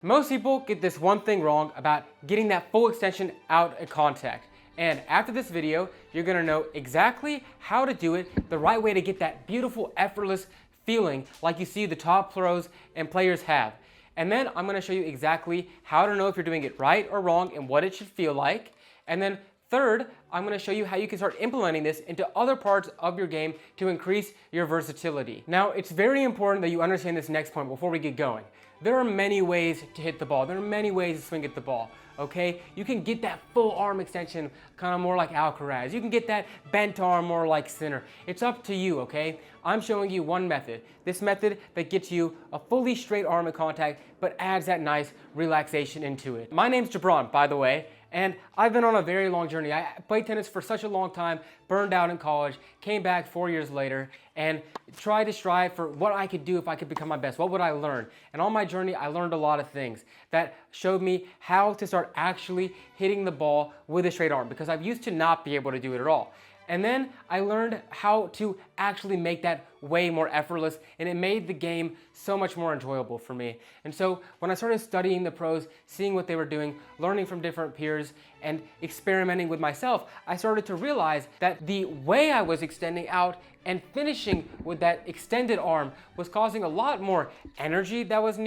Most people get this one thing wrong about getting that full extension out of contact. And after this video, you're gonna know exactly how to do it, the right way to get that beautiful, effortless feeling like you see the top pros and players have. And then I'm gonna show you exactly how to know if you're doing it right or wrong and what it should feel like. And then third, I'm gonna show you how you can start implementing this into other parts of your game to increase your versatility. Now, it's very important that you understand this next point before we get going. There are many ways to hit the ball. There are many ways to swing at the ball, okay? You can get that full arm extension, kind of more like Alcaraz. You can get that bent arm more like Sinner. It's up to you, okay? I'm showing you one method. This method that gets you a fully straight arm in contact, but adds that nice relaxation into it. My name's Jabron, by the way, and I've been on a very long journey. I played tennis for such a long time, burned out in college, came back 4 years later, and tried to strive for what I could do if I could become my best. What would I learn? And on my journey, I learned a lot of things that showed me how to start actually hitting the ball with a straight arm, because I used to not be able to do it at all. And then I learned how to actually make that way more effortless, and it made the game so much more enjoyable for me. And so when I started studying the pros, seeing what they were doing, learning from different peers, and experimenting with myself, I started to realize that the way I was extending out and finishing with that extended arm was causing a lot more energy than was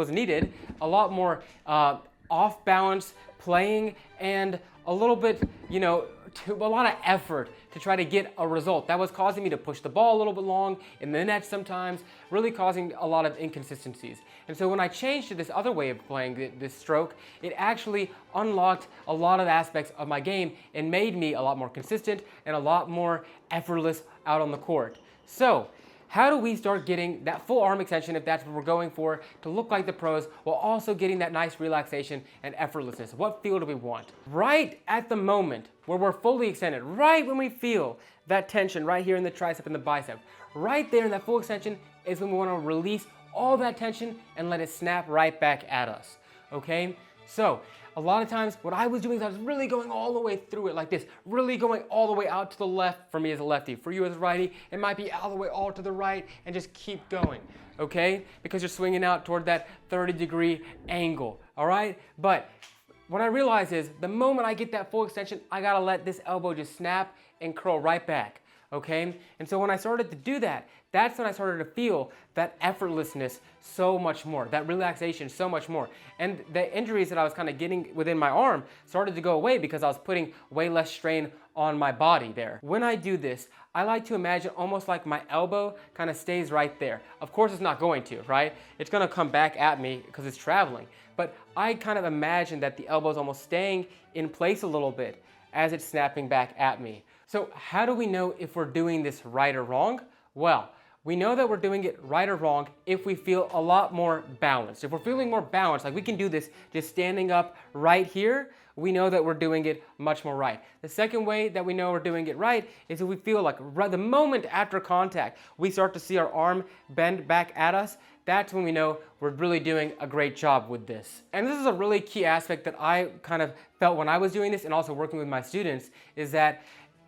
needed, a lot more off balance playing, and a little bit, a lot of effort to try to get a result. That was causing me to push the ball a little bit long in the net sometimes, really causing a lot of inconsistencies. And so when I changed to this other way of playing this stroke, it actually unlocked a lot of aspects of my game and made me a lot more consistent and a lot more effortless out on the court. So, how do we start getting that full arm extension, if that's what we're going for, to look like the pros while also getting that nice relaxation and effortlessness? What feel do we want? Right at the moment where we're fully extended, right when we feel that tension right here in the tricep and the bicep, right there in that full extension is when we want to release all that tension and let it snap right back at us, okay? So, a lot of times what I was doing is I was really going all the way through it like this, really going all the way out to the left for me as a lefty. For you as a righty, it might be all the way all to the right and just keep going, okay? Because you're swinging out toward that 30-degree angle, all right? But what I realize is the moment I get that full extension, I gotta let this elbow just snap and curl right back, okay? And so when I started to do that, that's when I started to feel that effortlessness so much more, that relaxation so much more. And the injuries that I was kind of getting within my arm started to go away because I was putting way less strain on my body there. When I do this, I like to imagine almost like my elbow kind of stays right there. Of course it's not going to, right? It's gonna come back at me because it's traveling. But I kind of imagine that the elbow is almost staying in place a little bit as it's snapping back at me. So how do we know if we're doing this right or wrong? Well, we know that we're doing it right or wrong if we feel a lot more balanced. If we're feeling more balanced, like we can do this just standing up right here, we know that we're doing it much more right. The second way that we know we're doing it right is if we feel like the moment after contact, we start to see our arm bend back at us. That's when we know we're really doing a great job with this. And this is a really key aspect that I kind of felt when I was doing this and also working with my students, is that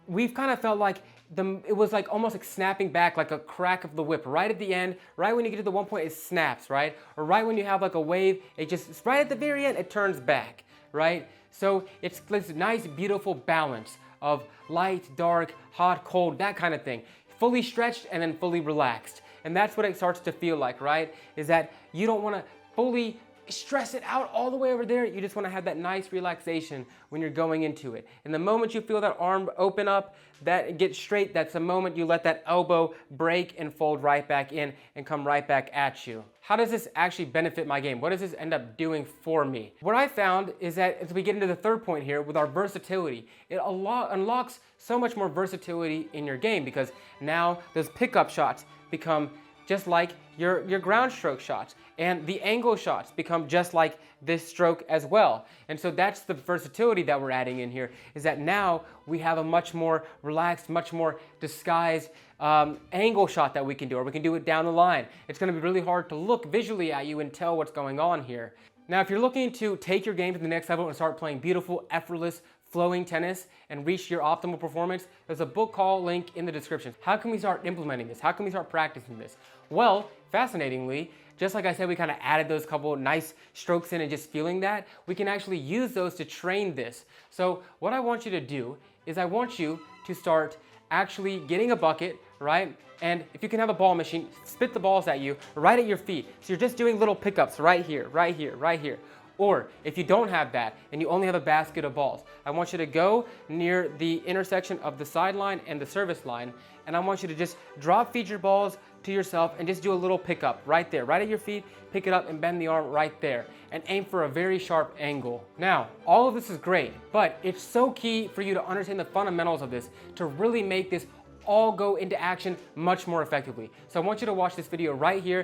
we've kind of felt like it was like almost like snapping back, like a crack of the whip. Right at the end, right when you get to the one point, it snaps, right? Or right when you have like a wave, it's right at the very end, it turns back, right? So it's this nice, beautiful balance of light, dark, hot, cold, that kind of thing. Fully stretched and then fully relaxed. And that's what it starts to feel like, right? Is that you don't want to fully stress it out all the way over there. You just want to have that nice relaxation when you're going into it. And the moment you feel that arm open up, that get straight, that's the moment you let that elbow break and fold right back in and come right back at you. How does this actually benefit my game? What does this end up doing for me? What I found is that as we get into the third point here with our versatility, it unlocks so much more versatility in your game, because now those pickup shots become just like your ground stroke shots, and the angle shots become just like this stroke as well. And so that's the versatility that we're adding in here, is that now we have a much more relaxed, much more disguised angle shot that we can do, or we can do it down the line. It's gonna be really hard to look visually at you and tell what's going on here. Now, if you're looking to take your game to the next level and start playing beautiful, effortless, flowing tennis and reach your optimal performance, there's a book call link in the description. How can we start implementing this? How can we start practicing this? Well, fascinatingly, just like I said, we kind of added those couple nice strokes in and just feeling that, we can actually use those to train this. So what I want you to do is I want you to start actually getting a bucket, right? And if you can have a ball machine, spit the balls at you right at your feet. So you're just doing little pickups right here, right here, right here. Or if you don't have that and you only have a basket of balls, I want you to go near the intersection of the sideline and the service line, and I want you to just drop feed your balls to yourself and just do a little pickup right there, right at your feet, pick it up and bend the arm right there and aim for a very sharp angle. Now, all of this is great, but it's so key for you to understand the fundamentals of this to really make this all go into action much more effectively. So I want you to watch this video right here